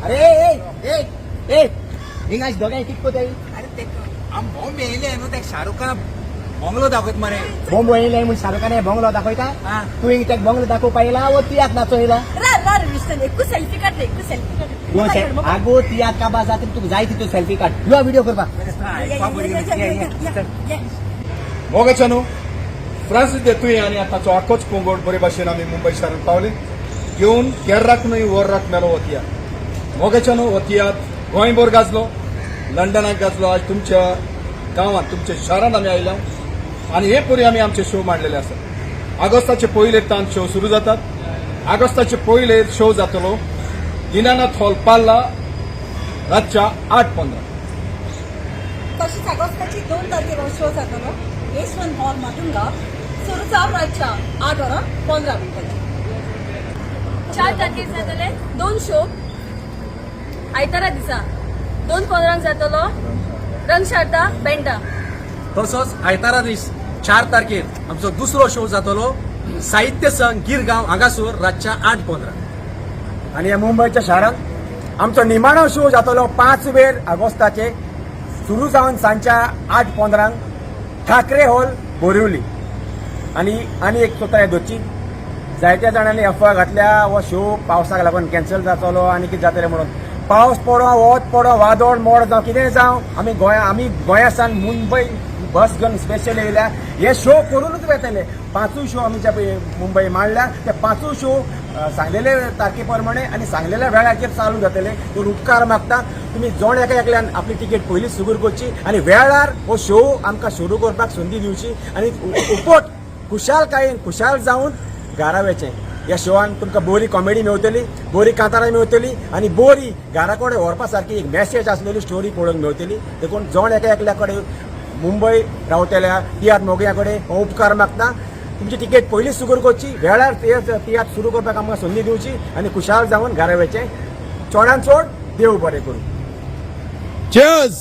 अरे ए ए ए हिंगा दोगांय कितको ते अरे ते आम बॉम्ब येयले न्हू ते शाहरुख खान बंगलो दाखयत मरे बॉम्ब वयले म्हूण शाहरुखाने बंगलो दाखयता हा. तू हिंग त्याक बंगलो दाखोव पाहिला व तियाक नाचयला एकू सेल्फी काढ आगो तियाक काबा जाते तुका जाय तितू सेल्फी काढ यो व्हिडिओ करपा मोगाच्या न्हू फ्रांसीस देतूय आनी आतांचो आखोच पोंगोड बरे भाशेन आमी मुंबय शारांत पावले घेवन केर्राक न्हय वर्राक मेलो वतिया मोगाच्या न्हू वतियात गोंयभर गाजलो लंडनाक गाजलो आज तुमच्या गांवांत तुमच्या शारांत आमी आयल्या आनी हे परी आमी आमचे शो मांडलेले आसात ऑगस्टाचे पयले तान शो सुरू जातात ऑगस्टाचे पयले शो जातलो दिनानाथ हॉल पाल्ला रातच्या 8:15 तशीच ऑगस्टाची 2 तारखेर शो जातलो यशवंत हॉल माटुंगा सुरू जावन रातच्या 8:15 4 तारखेर जातले 2 शो आयतारा दिसा 2:15 जातलो रंगशारदा बेंटा तसोच आयतारा दीस 4 तारखेर आमचो दुसरो शो जातलो साहित्य संघ गिरगांव हांगासर रातच्या 8:15 आणि या मुंबईच्या शारांत आमचो निमाणो शो जातलो 5 ऑगस्टाचे सुरू जावन सांजच्या 8:15 ठाकरे हॉल बोरिवली आणि एक चोथा येदोची जायत्या जाणांनी अफवा घातल्या हो शो पावसाक लागून कॅन्सल जातलो आनी कितें जातलें म्हणून पावस पडो वत पडो वादळ मोड जावं कितें जावं आमी गोंयासान मुंबय बस घेवन स्पेशल येयल्या हे शो करूनच वेतले 5 शो आमी जे मुंबय मांडल्या ते 5 शो सांगलेले तारखे प्रमाणे आनी सांगलेल्या वेळाचेर चालू जातले तर उपकार मागता तुमी जोण एका एकल्यान आपली तिकेट पयलींच सुगूर करची आनी वेळार हो शो आमकां सुरू करपाक संदी दिवची आनी उपट खुशालकायेन खुशाल जावन घरा वचचें ह्या शोआन तुमकां बरी कॉमेडी मेळटली बरी कांतारां मेळटली आनी बरी घरा कडेन व्हरपा सारकी एक मॅसेज आसलेली स्टोरी पळोवंक मेळटली देखून जोण एका एकल्या कडेन मुंबय रावतल्या तियात्र मोगया कडेन हो उपकार मागता तुमची तिकेट पयलींच सुगूर करची वेळार तियात्र सुरू करपाक आमकां संदी दिवची आनी खुशाल जावन घरा वचचें चडांत चड देव बरें करूं चीयर्स